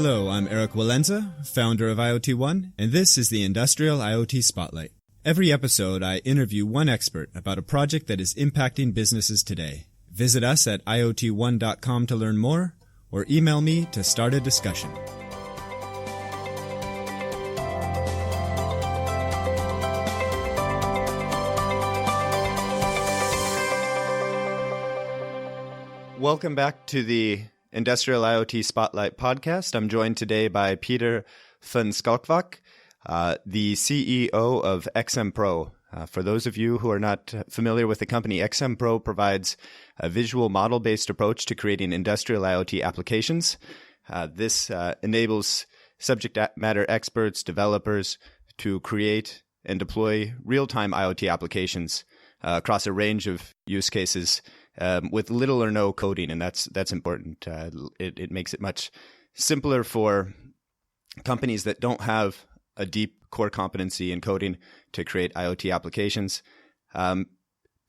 Hello, I'm Eric Walenza, founder of IoT One, and this is the Industrial IoT Spotlight. Every episode, I interview one expert about a project that is impacting businesses today. Visit us at iot1.com to learn more, or email me to start a discussion. Welcome back to the Industrial IoT Spotlight podcast. I'm joined today by Pieter van Schalkwyk, the CEO of XMPro. For those of you who are not familiar with the company, XMPro provides a visual model-based approach to creating industrial IoT applications. This enables subject matter experts, developers to create and deploy real-time IoT applications across a range of use cases with little or no coding, and that's important. It makes it much simpler for companies that don't have a deep core competency in coding to create IoT applications.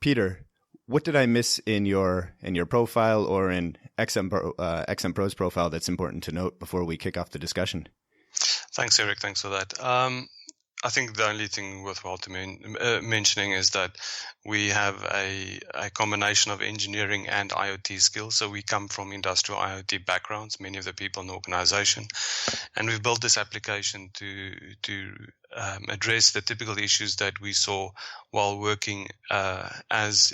Peter, what did I miss in your profile or in XMPro's profile that's important to note before we kick off the discussion? Thanks, Eric. Thanks for that. I think the only thing worthwhile to mentioning is that we have a combination of engineering and IoT skills. So we come from industrial IoT backgrounds, many of the people in the organization, and we've built this application to address the typical issues that we saw while working as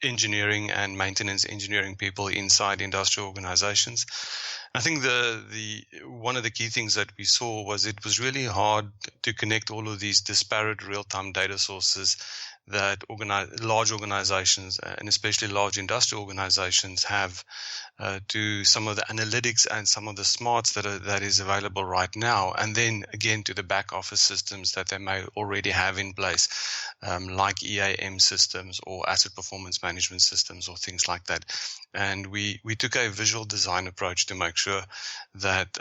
engineering and maintenance engineering people inside industrial organizations. I think the one of the key things that we saw was it was really hard to connect all of these disparate real-time data sources that large organizations, and especially large industrial organizations, have to some of the analytics and some of the smarts that is available right now, and then again to the back office systems that they may already have in place, like EAM systems or asset performance management systems or things like that. And we took a visual design approach to make sure that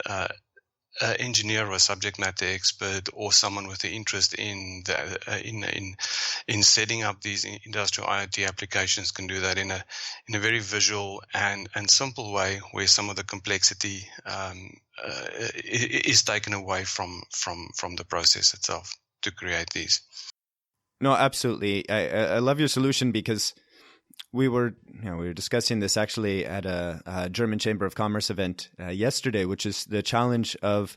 engineer or subject matter expert or someone with an interest in setting up these industrial IoT applications can do that in a very visual and simple way, where some of the complexity is taken away from the process itself to create these. No, absolutely. I love your solution because we were discussing this actually at a German Chamber of Commerce event yesterday, which is the challenge of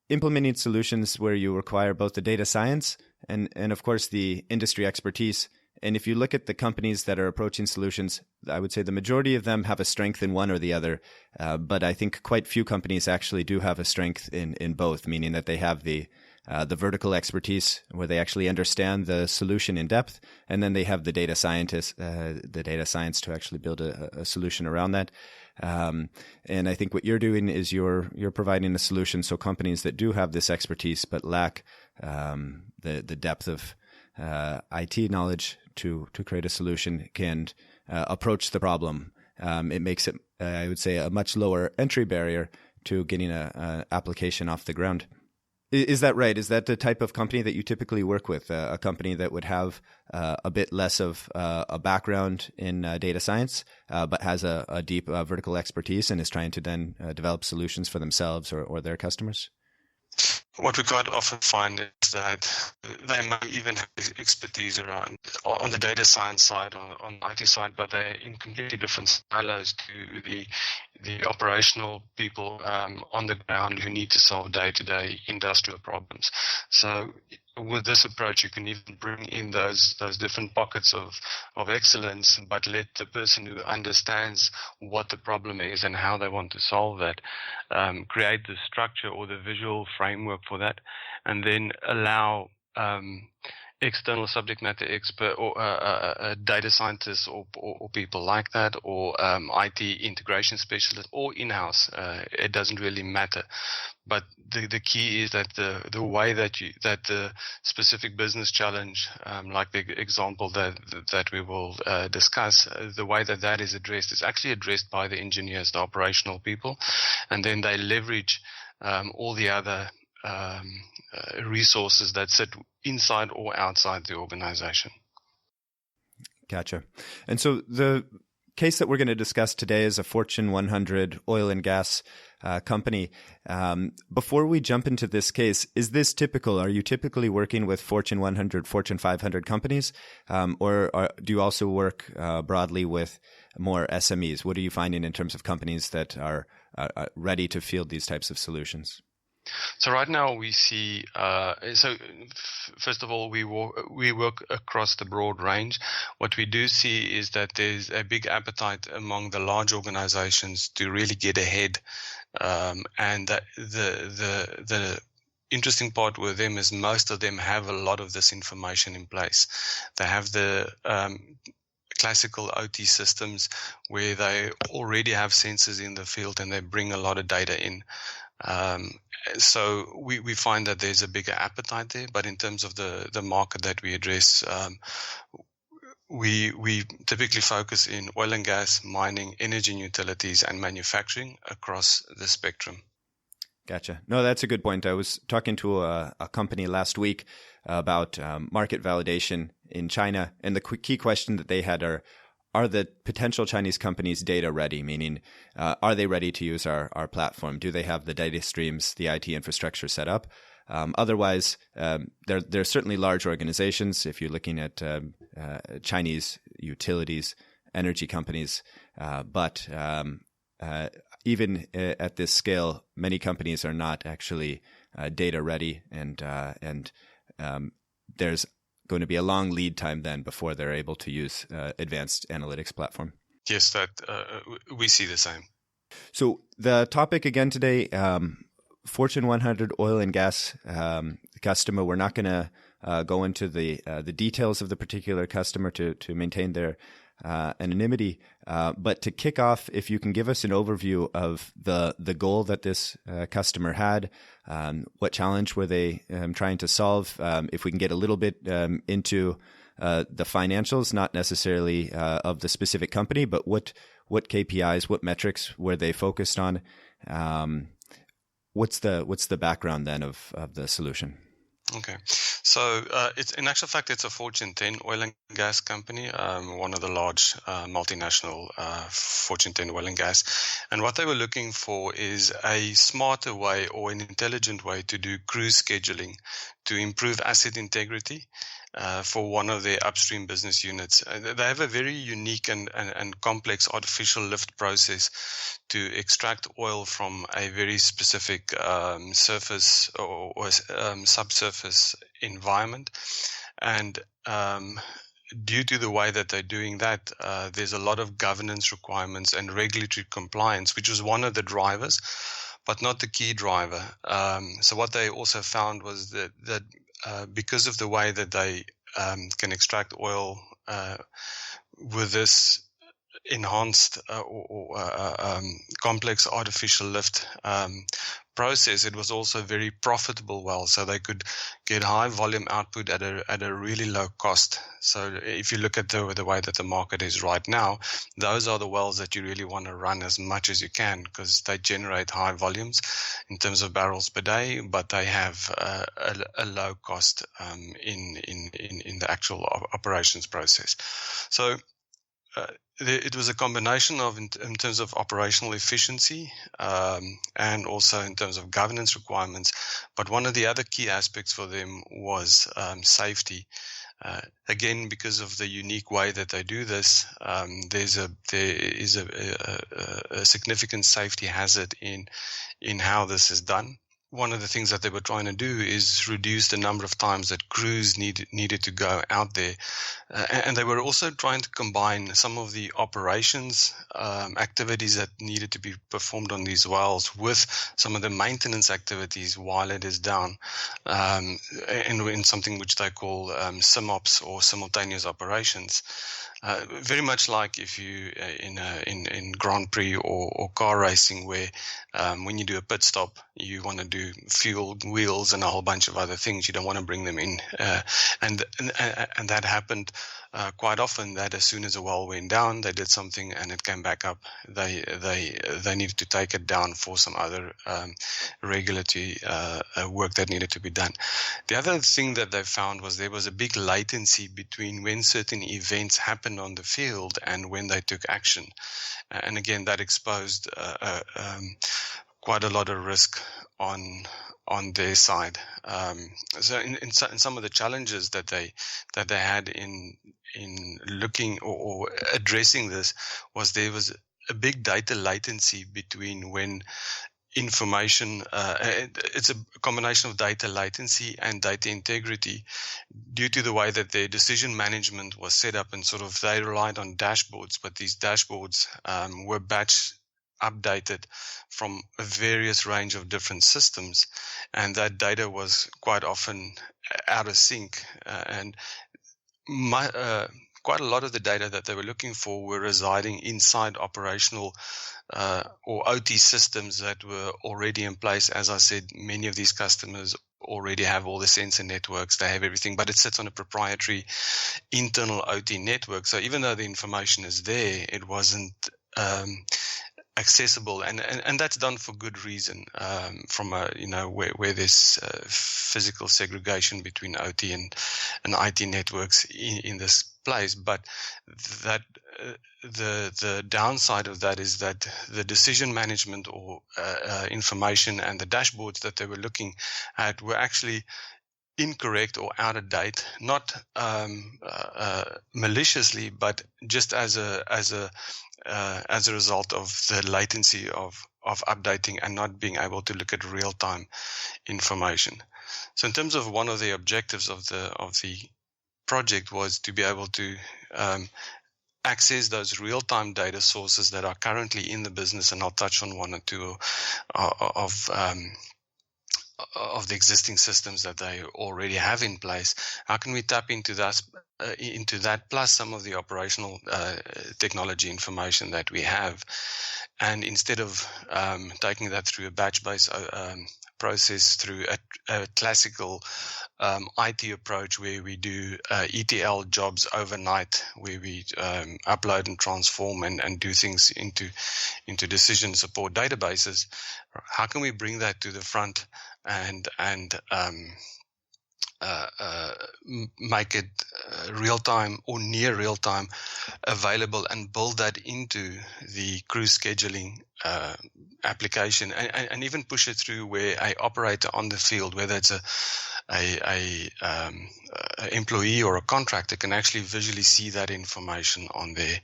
implementing solutions where you require both the data science and of course the industry expertise. And if you look at the companies that are approaching solutions, I would say the majority of them have a strength in one or the other. But I think quite few companies actually do have a strength in both, meaning that they have the vertical expertise where they actually understand the solution in depth, and then they have the data science to actually build a solution around that. And I think what you're doing is you're providing a solution so companies that do have this expertise but lack the depth of IT knowledge to create a solution can approach the problem. It makes it, I would say, a much lower entry barrier to getting an application off the ground. Is that right? Is that the type of company that you typically work with? A company that would have a bit less of a background in data science, but has a deep vertical expertise and is trying to then develop solutions for themselves or their customers? What we quite often find is that they may even have expertise around on the data science side or on the IT side, but they're in completely different silos to the operational people on the ground who need to solve day-to-day industrial problems. So with this approach, you can even bring in those different pockets of excellence, but let the person who understands what the problem is and how they want to solve that create the structure or the visual framework for that, and then allow external subject matter expert or data scientists or people like that, or IT integration specialists, or in-house. It doesn't really matter. But the key is that the way that the specific business challenge, like the example that we will discuss, the way that is addressed is actually addressed by the engineers, the operational people, and then they leverage all the other resources that sit inside or outside the organization. Gotcha. And so the case that we're going to discuss today is a Fortune 100 oil and gas company. Before we jump into this case, is this typical? Are you typically working with Fortune 100, Fortune 500 companies, or do you also work broadly with more SMEs? What are you finding in terms of companies that are ready to field these types of solutions? So right now we see, first of all, we work across the broad range. What we do see is that there's a big appetite among the large organizations to really get ahead. And that the interesting part with them is most of them have a lot of this information in place. They have the classical OT systems where they already have sensors in the field and they bring a lot of data in. So we find that there's a bigger appetite there, but in terms of the market that we address, we typically focus in oil and gas, mining, energy and utilities, and manufacturing across the spectrum. Gotcha. No, that's a good point. I was talking to a company last week about market validation in China, and the key question that they had are the potential Chinese companies data ready? Meaning, are they ready to use our platform? Do they have the data streams, the IT infrastructure set up? Otherwise, they're certainly large organizations. If you're looking at Chinese utilities, energy companies, but even at this scale, many companies are not actually data ready, and there's going to be a long lead time then before they're able to use advanced analytics platform. Yes, that we see the same. So the topic again today, Fortune 100 oil and gas customer. We're not going to go into the details of the particular customer to maintain their anonymity. But to kick off, if you can give us an overview of the goal that this customer had, what challenge were they trying to solve? If we can get a little bit into the financials, not necessarily of the specific company, but what KPIs, what metrics were they focused on? What's the background then of the solution? Okay, so it's in actual fact it's a Fortune 10 oil and gas company, one of the large multinational Fortune 10 oil and gas, and what they were looking for is a smarter way or an intelligent way to do crew scheduling to improve asset integrity for one of their upstream business units. They have a very unique and complex artificial lift process to extract oil from a very specific surface or subsurface environment. And due to the way that they're doing that, there's a lot of governance requirements and regulatory compliance, which was one of the drivers, but not the key driver. So what they also found was that because of the way that they can extract oil with this enhanced or complex artificial lift process, it was also very profitable well. So they could get high volume output at a really low cost. So if you look at the way that the market is right now, those are the wells that you really want to run as much as you can because they generate high volumes in terms of barrels per day, but they have a low cost in the actual operations process. So it was a combination of in terms of operational efficiency and also in terms of governance requirements. But one of the other key aspects for them was safety. Again, because of the unique way that they do this, there is a significant safety hazard in how this is done. One of the things that they were trying to do is reduce the number of times that crews needed to go out there. And they were also trying to combine some of the operations activities that needed to be performed on these wells with some of the maintenance activities while it is down, and in something which they call SimOps or simultaneous operations. Very much like if you in Grand Prix or car racing, where when you do a pit stop, you want to do to fuel, wheels, and a whole bunch of other things. You don't want to bring them in, and that happened quite often. That as soon as a well went down, they did something and it came back up. They needed to take it down for some other regulatory work that needed to be done. The other thing that they found was there was a big latency between when certain events happened on the field and when they took action. And again, that exposed quite a lot of risk on their side. So in some of the challenges that they had in looking or addressing this was there was a big data latency between when information, it's a combination of data latency and data integrity due to the way that their decision management was set up, and sort of they relied on dashboards, but these dashboards were batch updated from a various range of different systems, and that data was quite often out of sync, and quite a lot of the data that they were looking for were residing inside operational or OT systems that were already in place. As I said, many of these customers already have all the sensor networks, they have everything, but it sits on a proprietary internal OT network. So even though the information is there, it wasn't accessible, and that's done for good reason, from where there's physical segregation between OT and IT networks in this place. But that the downside of that is that the decision management or information and the dashboards that they were looking at were actually incorrect or out of date, not maliciously, but just as a result of the latency of updating and not being able to look at real-time information. So in terms of one of the objectives of the project was to be able to access those real-time data sources that are currently in the business, and I'll touch on one or two of the existing systems that they already have in place. How can we tap into that plus some of the operational technology information that we have, and instead of taking that through a batch-based process through a classical IT approach where we do ETL jobs overnight, where we upload and transform and do things into decision support databases, how can we bring that to the front and make it real-time or near real-time available, and build that into the crew scheduling application, and even push it through where a operator on the field, whether it's a employee or a contractor, can actually visually see that information on their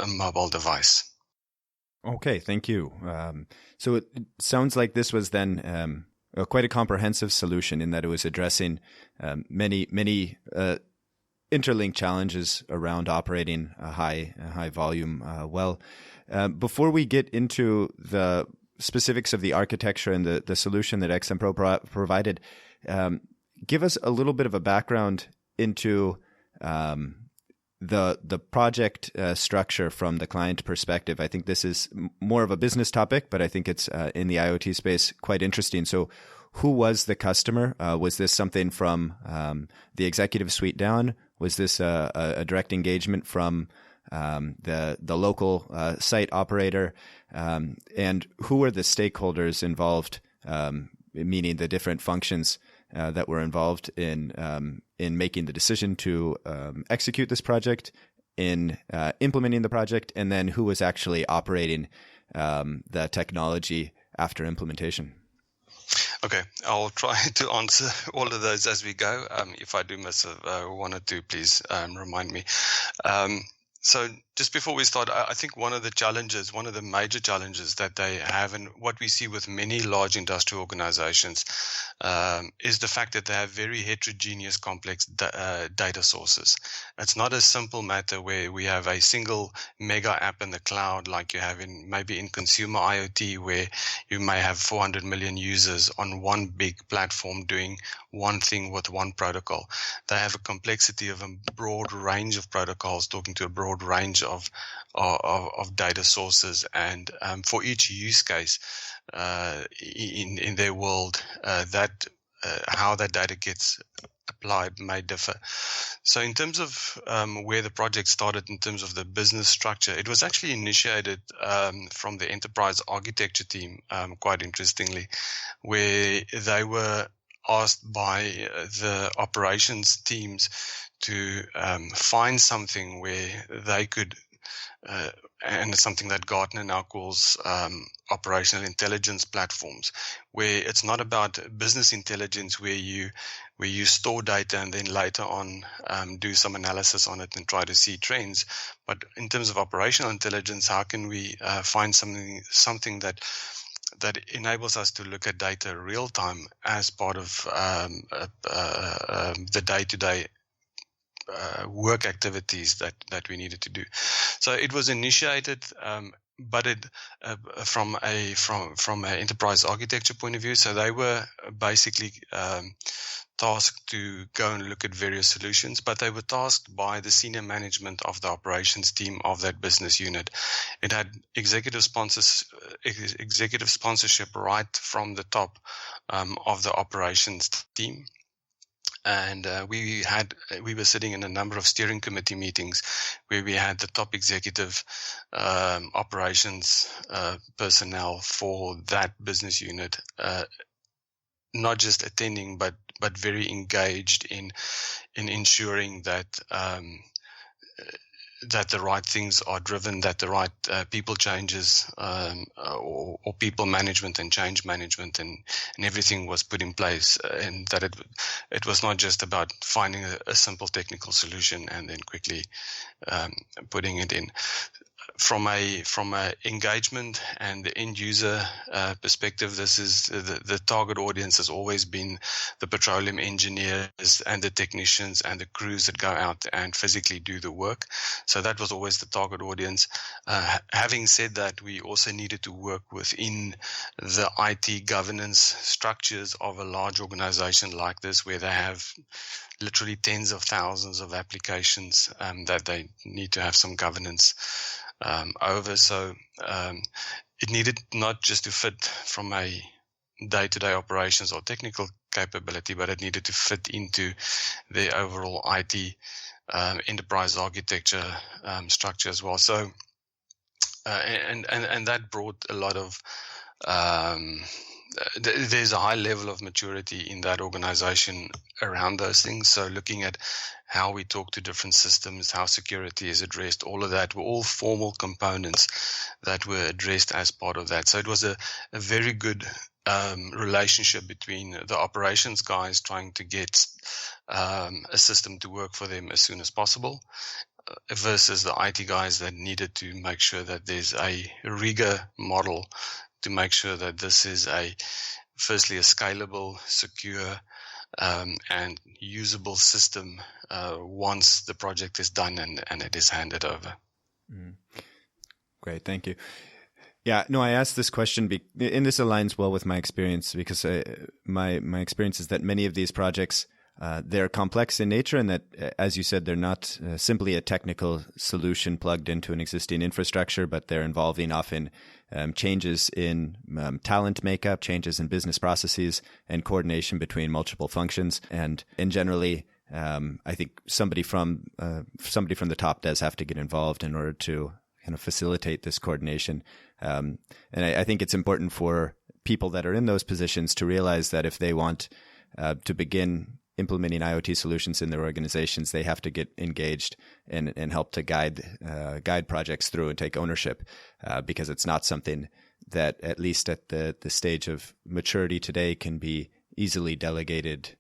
mobile device. Okay, thank you. So it sounds like this was then quite a comprehensive solution in that it was addressing many interlinked challenges around operating a high volume well. Before we get into the specifics of the architecture and the solution that XMPro provided, give us a little bit of a background into the project structure from the client perspective. I think this is more of a business topic, but I think it's in the IoT space quite interesting. So who was the customer? Was this something from the executive suite down? Was this a direct engagement from the local site operator? And who were the stakeholders involved, meaning the different functions that were involved in making the decision to execute this project, in implementing the project, and then who was actually operating the technology after implementation? Okay, I'll try to answer all of those as we go. If I do miss one or two, please remind me. So just before we start, I think one of the major challenges that they have, and what we see with many large industrial organizations, is the fact that they have very heterogeneous, complex data sources. It's not a simple matter where we have a single mega app in the cloud like you have maybe in consumer IoT, where you may have 400 million users on one big platform doing one thing with one protocol. They have a complexity of a broad range of protocols talking to a broad range of data sources, and for each use case, in their world, how that data gets applied may differ. So in terms of where the project started in terms of the business structure, it was actually initiated from the enterprise architecture team, quite interestingly, where they were asked by the operations teams to find something where they could, and it's something that Gartner now calls operational intelligence platforms, where it's not about business intelligence where you store data and then later on do some analysis on it and try to see trends. But in terms of operational intelligence, how can we find something that enables us to look at data real time as part of the day-to-day work activities that we needed to do. So it was initiated, but it from an enterprise architecture point of view. So they were basically tasked to go and look at various solutions, but they were tasked by the senior management of the operations team of that business unit. It had executive sponsorship right from the top of the operations team. And we were sitting in a number of steering committee meetings where we had the top executive operations personnel for that business unit, not just attending, but very engaged in ensuring that that the right things are driven, that the right people changes or people management and change management and everything was put in place, and that it was not just about finding a simple technical solution and then quickly putting it in. From a engagement and the end user perspective, this is the target audience has always been the petroleum engineers and the technicians and the crews that go out and physically do the work. So that was always the target audience. Having said that, we also needed to work within the IT governance structures of a large organization like this, where they have literally tens of thousands of applications that they need to have some governance over. So it needed not just to fit from a day-to-day operations or technical capability, but it needed to fit into the overall IT enterprise architecture structure as well. So and that brought a lot of there's a high level of maturity in that organization around those things. So looking at how we talk to different systems, how security is addressed, all of that were all formal components that were addressed as part of that. So it was a very good relationship between the operations guys trying to get a system to work for them as soon as possible, versus the IT guys that needed to make sure that there's a rigor model to make sure that this is firstly a scalable, secure, and usable system once the project is done and it is handed over. Great, thank you. Yeah, no, I asked this question, and this aligns well with my experience, because my experience is that many of these projects, they're complex in nature, and that, as you said, they're not simply a technical solution plugged into an existing infrastructure, but they're involving often changes in talent makeup, changes in business processes, and coordination between multiple functions. And generally, I think somebody from the top does have to get involved in order to kind of facilitate this coordination. And I think it's important for people that are in those positions to realize that if they want to begin implementing IoT solutions in their organizations, they have to get engaged and help to guide projects through and take ownership, because it's not something that, at least at the stage of maturity today, can be easily delegated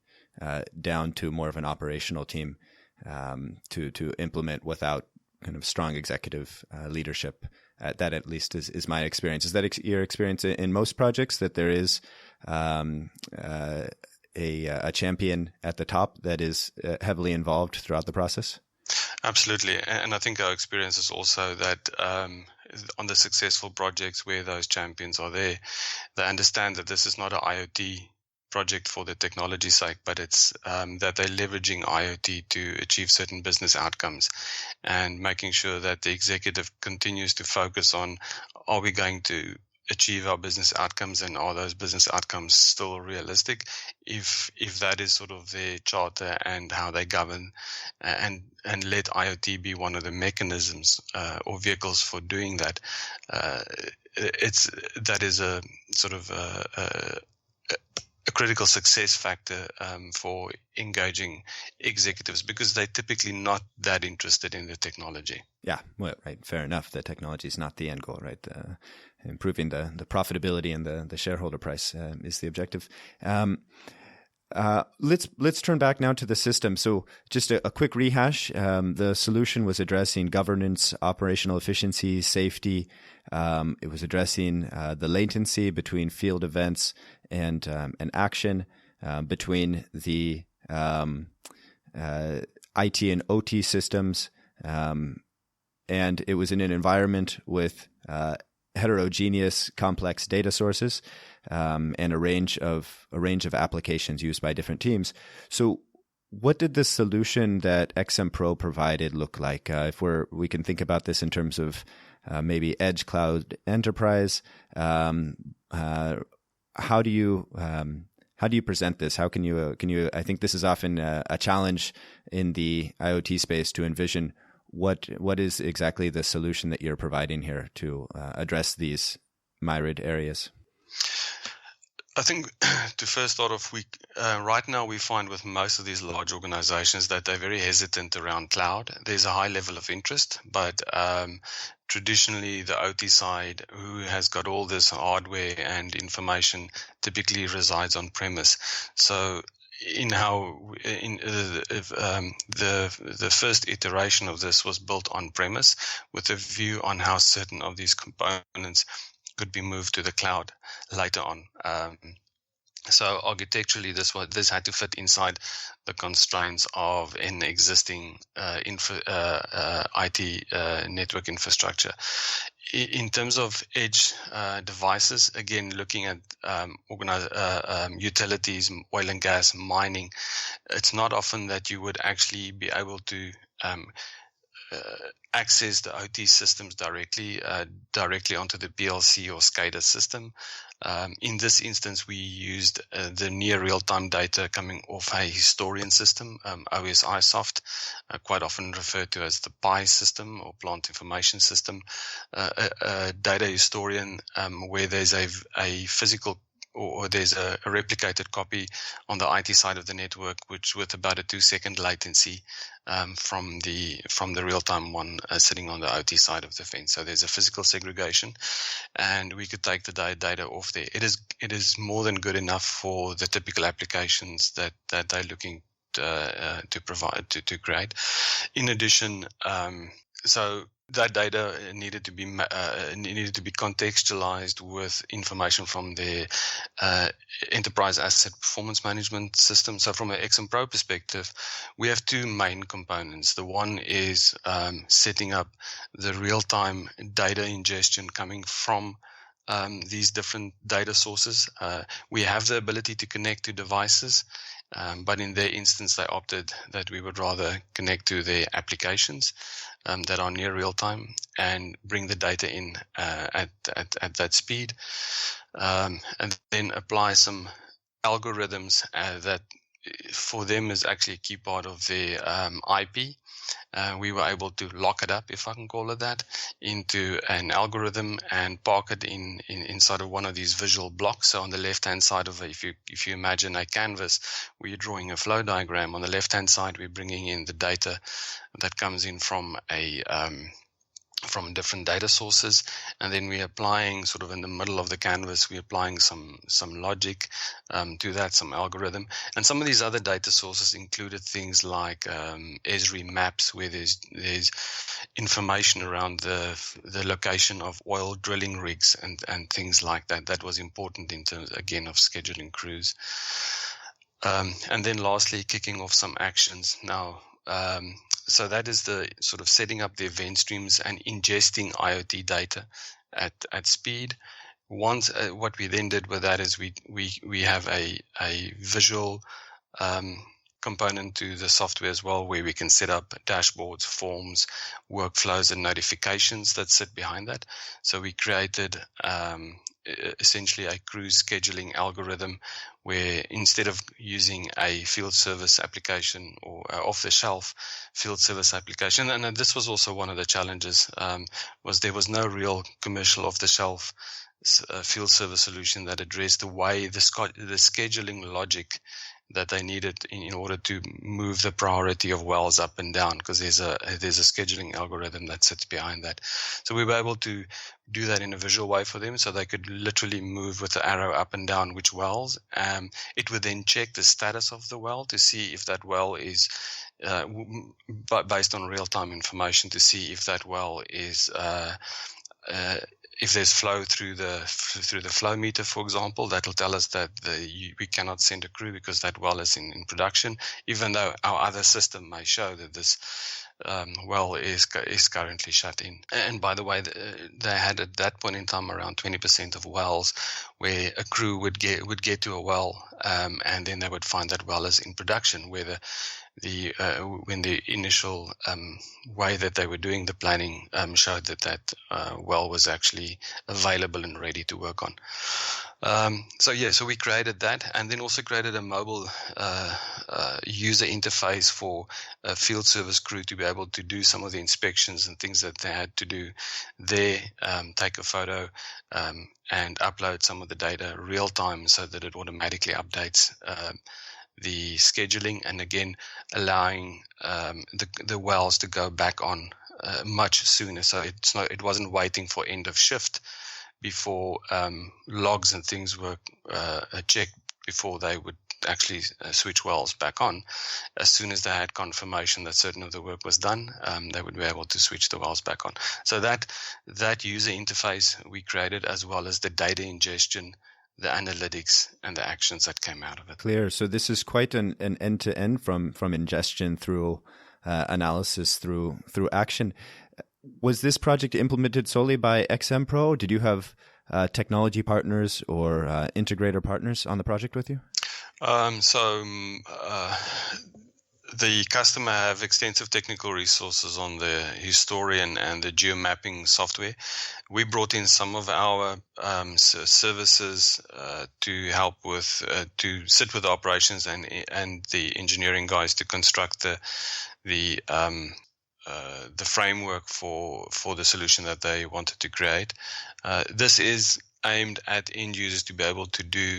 down to more of an operational team to implement without kind of strong executive leadership. That, at least, is my experience. Is that your experience in most projects, that there is a champion at the top that is heavily involved throughout the process? Absolutely. And I think our experience is also that on the successful projects where those champions are there, they understand that this is not an IoT project for the technology's sake, but it's that they're leveraging IoT to achieve certain business outcomes, and making sure that the executive continues to focus on, are we going to achieve our business outcomes, and are those business outcomes still realistic? If that is sort of their charter and how they govern, and let IoT be one of the mechanisms or vehicles for doing that, that is a sort of a critical success factor for engaging executives, because they're typically not that interested in the technology. Yeah, well, right. Fair enough. The technology is not the end goal, right? Improving the profitability and the shareholder price is the objective. Let's turn back now to the system. So just a quick rehash. The solution was addressing governance, operational efficiency, safety. It was addressing the latency between field events and action, between the IT and OT systems. And it was in an environment with heterogeneous, complex data sources, and a range of applications used by different teams. So, what did the solution that XMPro provided look like? If we can think about this in terms of maybe edge cloud enterprise, how do you present this? How can you? I think this is often a challenge in the IoT space to envision what is exactly the solution that you're providing here to address these myriad areas. I think to first start off, right now we find with most of these large organizations that they're very hesitant around cloud. There's a high level of interest, but traditionally the OT side, who has got all this hardware and information, typically resides on premise. So the first iteration of this was built on premise with a view on how certain of these components could be moved to the cloud later on. So architecturally, this had to fit inside the constraints of an existing IT network infrastructure. In terms of edge devices, again, looking at utilities, oil and gas, mining, it's not often that you would actually be able to access the OT systems directly onto the PLC or SCADA system. In this instance, we used the near real-time data coming off a historian system, OSI soft, quite often referred to as the PI system or plant information system, a data historian where there's a physical or there's a replicated copy on the IT side of the network, which with about a 2-second latency from the real-time one sitting on the OT side of the fence. So there's a physical segregation, and we could take the data off there. It is more than good enough for the typical applications that they're looking to provide to create. In addition, so that data needed to be contextualized with information from the enterprise asset performance management system. So from an XMPro perspective, we have two main components. The one is setting up the real-time data ingestion coming from these different data sources. We have the ability to connect to devices, but in their instance, they opted that we would rather connect to their applications that are near real time and bring the data in at that speed, and then apply some algorithms that for them is actually a key part of their IP. We were able to lock it up, if I can call it that, into an algorithm and park it inside of one of these visual blocks. So on the left-hand side of it, if you imagine a canvas where you're drawing a flow diagram, on the left-hand side we're bringing in the data that comes in from different data sources, and then we're applying sort of in the middle of the canvas, we're applying some logic to that, some algorithm. And some of these other data sources included things like Esri maps, where there's information around the location of oil drilling rigs and things like that. That was important in terms, again, of scheduling crews. And then lastly, kicking off some actions. Now, so that is the sort of setting up the event streams and ingesting IoT data at speed. Once, what we then did with that is we have a visual component to the software as well, where we can set up dashboards, forms, workflows, and notifications that sit behind that. So we created essentially a crew scheduling algorithm where instead of using a field service application or off-the-shelf field service application, and this was also one of the challenges, was there was no real commercial off-the-shelf field service solution that addressed the way the scheduling logic that they needed in order to move the priority of wells up and down, because there's a scheduling algorithm that sits behind that. So we were able to do that in a visual way for them, so they could literally move with the arrow up and down which wells. It would then check the status of the well to see if that well is based on real-time information, to see if that well is if there's flow through the flow meter, for example. That will tell us that we cannot send a crew because that well is in production, even though our other system may show that this well is currently shut in. And by the way, they had at that point in time around 20% of wells where a crew would get to a well, and then they would find that well is in production, where when the initial way that they were doing the planning showed that well was actually available and ready to work on. So we created that, and then also created a mobile user interface for a field service crew to be able to do some of the inspections and things that they had to do there, take a photo and upload some of the data real time so that it automatically updates the scheduling, and again allowing the wells to go back on much sooner. So it wasn't waiting for end of shift before logs and things were checked before they would actually switch wells back on. As soon as they had confirmation that certain of the work was done, they would be able to switch the wells back on. So that user interface we created, as well as the data ingestion, the analytics, and the actions that came out of it. Clear. So this is quite an end-to-end from ingestion through analysis through action. Was this project implemented solely by XMPro? Did you have technology partners or integrator partners on the project with you? The customer have extensive technical resources on the historian and the geomapping software. We brought in some of our services to help with to sit with the operations and the engineering guys to construct the framework for the solution that they wanted to create. This is aimed at end users to be able to do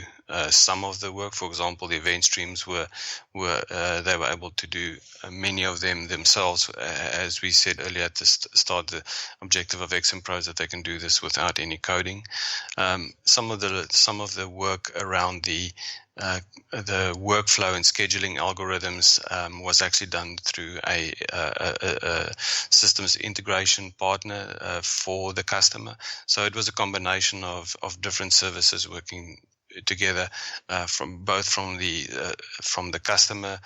some of the work. For example, the event streams they were able to do many of them themselves. As we said earlier at the start, the objective of XMPro is that they can do this without any coding. Some of the work around the workflow and scheduling algorithms was actually done through a systems integration partner for the customer. So it was a combination of different services working together from the customer,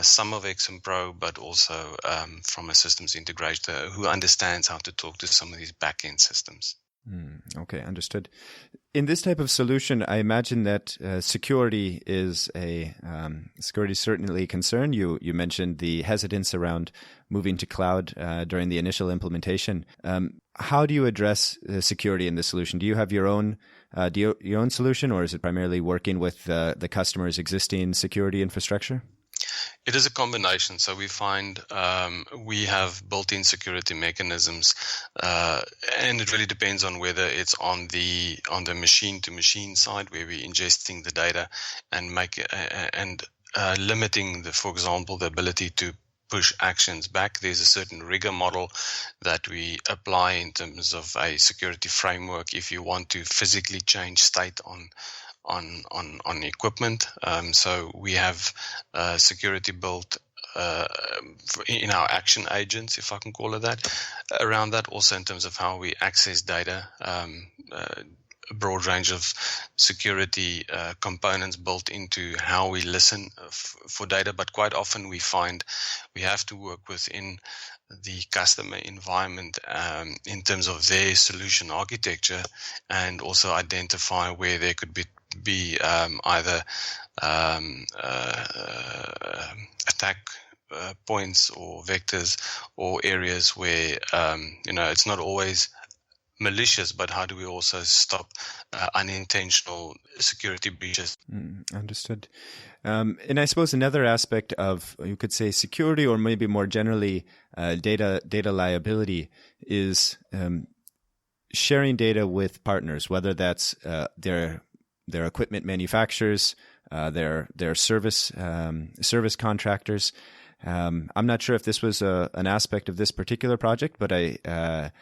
some of XMPro, but also from a systems integrator who understands how to talk to some of these back-end systems. Okay, understood. In this type of solution, I imagine that security is certainly a concern. You mentioned the hesitance around moving to cloud during the initial implementation. How do you address security in this solution? Do you have your own solution, or is it primarily working with the customer's existing security infrastructure? It is a combination. So we find we have built-in security mechanisms, and it really depends on whether it's on the machine-to-machine side, where we're ingesting the data and limiting for example, the ability to push actions back. There's a certain rigor model that we apply in terms of a security framework if you want to physically change state on equipment. So we have security built in our action agents, if I can call it that, around that. Also in terms of how we access data, a broad range of security components built into how we listen for data. But quite often we find we have to work within the customer environment in terms of their solution architecture, and also identify where there could be either attack points or vectors or areas where it's not always malicious, but how do we also stop unintentional security breaches? Understood. And I suppose another aspect of, you could say, security, or maybe more generally data liability, is sharing data with partners, whether that's their equipment manufacturers, their service contractors. I'm not sure if this was an aspect of this particular project, but I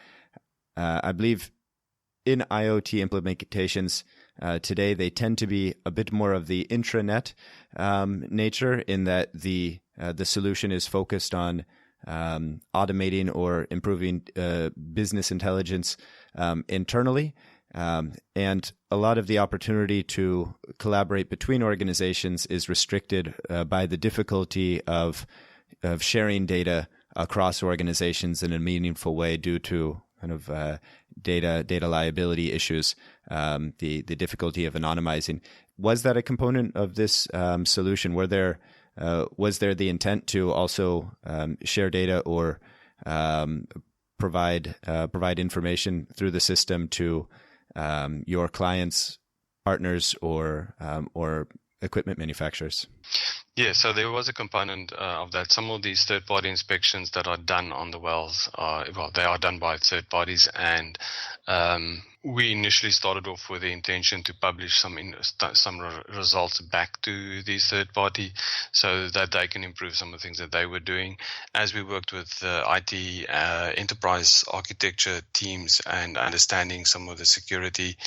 believe in IoT implementations today, they tend to be a bit more of the intranet nature, in that the solution is focused on automating or improving business intelligence internally. And a lot of the opportunity to collaborate between organizations is restricted by the difficulty of sharing data across organizations in a meaningful way due to kind of data liability issues, the difficulty of anonymizing. Was that a component of this solution? Was there the intent to also share data or provide information through the system to your clients, partners, or equipment manufacturers? Yeah, so there was a component of that. Some of these third-party inspections that are done on the wells they are done by third parties, and we initially started off with the intention to publish some results back to these third party so that they can improve some of the things that they were doing. As we worked with IT enterprise architecture teams and understanding some of the security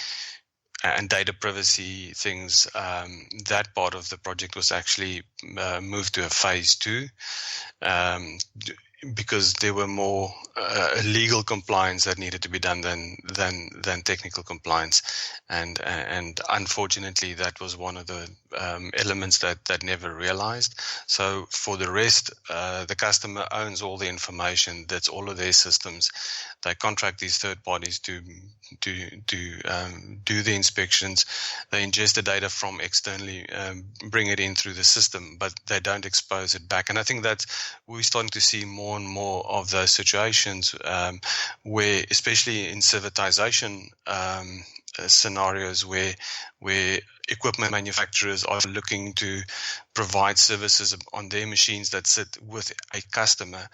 and data privacy things, that part of the project was actually moved to a phase 2, because there were more legal compliance that needed to be done than technical compliance, and unfortunately that was one of the elements that never realized. So for the rest, the customer owns all the information. That's all of their systems. They contract these third parties to do the inspections. They ingest the data from externally, bring it in through the system, but they don't expose it back. And I think that we're starting to see more and more of those situations where, especially in civilization scenarios, where equipment manufacturers are looking to provide services on their machines that sit with a customer.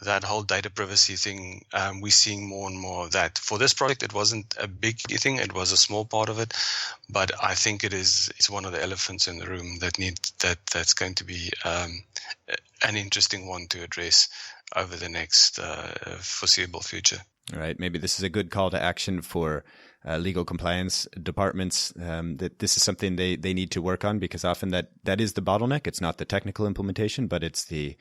That whole data privacy thing, we're seeing more and more of that. For this project, it wasn't a big thing; it was a small part of it, but I think it's one of the elephants in the room that's going to be an interesting one to address over the next foreseeable future. All right, maybe this is a good call to action for legal compliance departments, that this is something they need to work on, because often that is the bottleneck. It's not the technical implementation, but it's the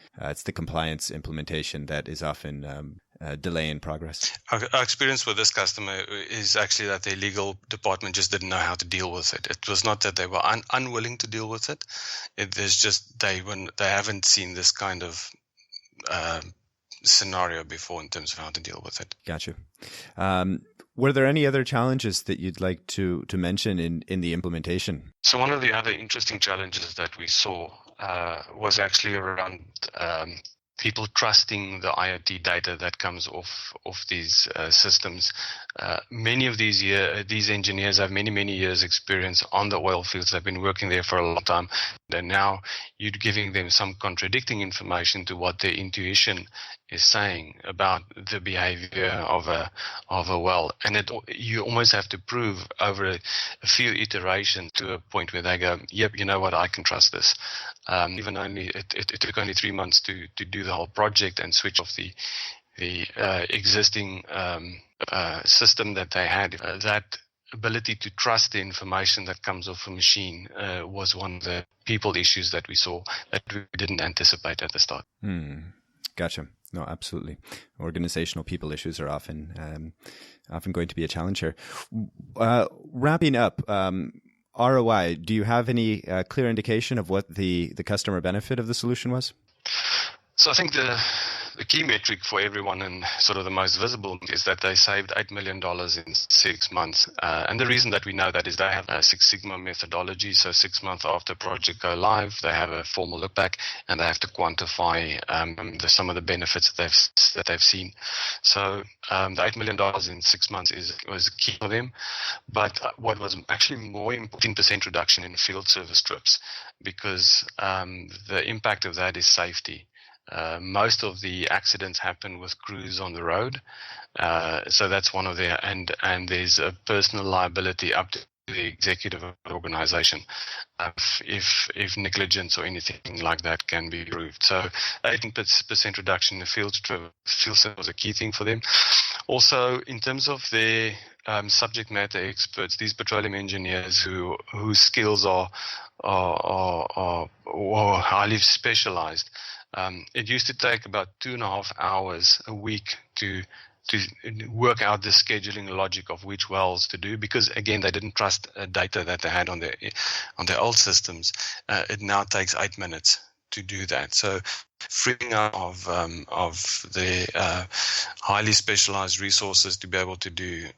compliance implementation that is often delaying progress. Our experience with this customer is actually that their legal department just didn't know how to deal with it. It was not that they were unwilling to deal with it. There's just they haven't seen this kind of scenario before in terms of how to deal with it. Gotcha. Were there any other challenges that you'd like to mention in the implementation? So one of the other interesting challenges that we saw was actually around people trusting the IoT data that comes off these systems. Many of these engineers have many years experience on the oil fields. They've been working there for a long time. And now you're giving them some contradicting information to what their intuition is saying about the behavior of a well. And you almost have to prove over a few iterations to a point where they go, yep, you know what, I can trust this. It took only 3 months to do the whole project and switch off the existing system that they had. That ability to trust the information that comes off a machine was one of the people issues that we saw that we didn't anticipate at the start. Gotcha. No, absolutely. Organizational people issues are often going to be a challenge here. Wrapping up, ROI, do you have any clear indication of what the customer benefit of the solution was? So I think the key metric for everyone and sort of the most visible is that they saved $8 million in 6 months. And the reason that we know that is they have a Six Sigma methodology. So 6 months after project go live, they have a formal look back and they have to quantify some of the benefits that they've seen. So the $8 million in 6 months was key for them. But what was actually more important, 10% reduction in field service trips, because the impact of that is safety. Most of the accidents happen with crews on the road, so that's one of their and there's a personal liability up to the executive of the organization if negligence or anything like that can be proved. So 18% reduction in field service was a key thing for them. Also, in terms of their subject matter experts, these petroleum engineers whose skills are highly specialized. It used to take about 2.5 hours a week to work out the scheduling logic of which wells to do, because again they didn't trust data that they had on their old systems. It now takes 8 minutes to do that. So freeing up of the highly specialized resources to be able to do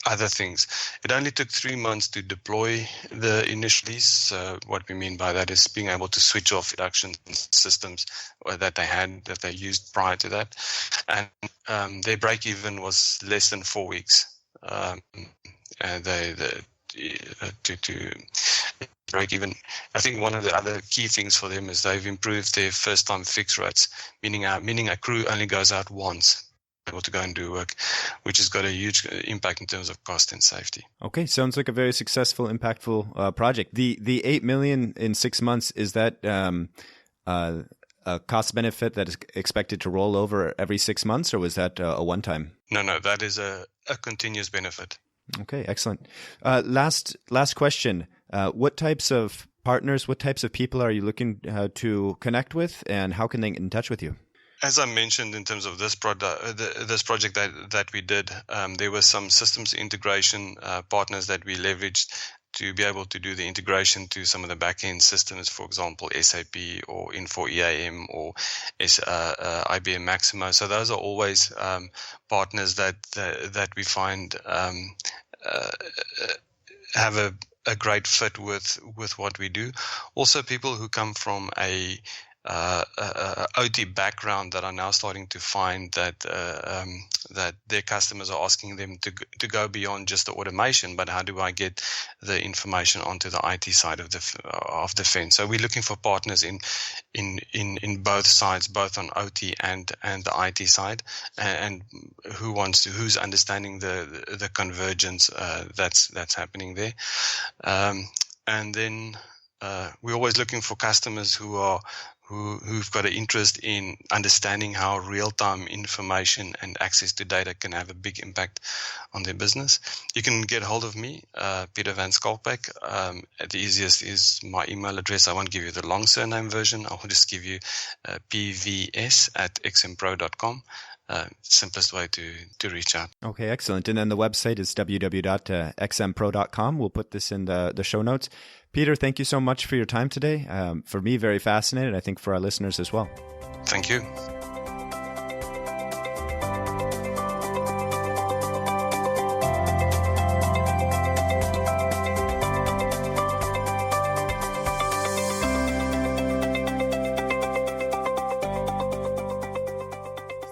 other things. It only took 3 months to deploy the initial lease. What we mean by that is being able to switch off production systems that they used prior to that. And their break even was less than 4 weeks. And to break even. I think one of the other key things for them is they've improved their first time fix rates, meaning a crew only goes out once able to go and do work, which has got a huge impact in terms of cost and safety. Okay, sounds like a very successful, impactful project. The $8 million in 6 months, is that a cost benefit that is expected to roll over every 6 months, or was that a one-time? No, that is a continuous benefit. Okay, excellent. Last question. What types of partners, what types of people are you looking to connect with, and how can they get in touch with you? As I mentioned, in terms of this project that we did, there were some systems integration partners that we leveraged to be able to do the integration to some of the back-end systems, for example, SAP or Info-EAM or IBM Maximo. So those are always partners that we find have a great fit with what we do. Also, people who come from a OT background that are now starting to find that their customers are asking them to go beyond just the automation, but how do I get the information onto the IT side of the fence? So we're looking for partners in both sides, both on OT and the IT side, and who's understanding the convergence that's happening there, and then we're always looking for customers who've got an interest in understanding how real-time information and access to data can have a big impact on their business. You can get hold of me, Pieter van Schalkwyk. The easiest is my email address. I won't give you the long surname version. I'll just give you pvs@xmpro.com. Simplest way to reach out. Okay, excellent. And then the website is www.xmpro.com. We'll put this in the show notes. Pieter, thank you so much for your time today. For me, very fascinating. I think for our listeners as well. Thank you.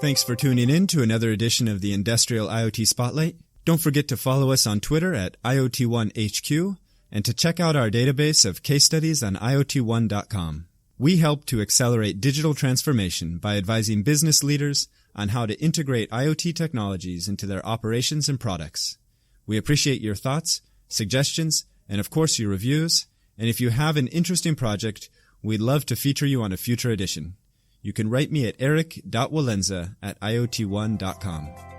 Thanks for tuning in to another edition of the Industrial IoT Spotlight. Don't forget to follow us on Twitter at IoT1HQ and to check out our database of case studies on IoT1.com. We help to accelerate digital transformation by advising business leaders on how to integrate IoT technologies into their operations and products. We appreciate your thoughts, suggestions, and of course your reviews. And if you have an interesting project, we'd love to feature you on a future edition. You can write me at eric.walenza@iot1.com.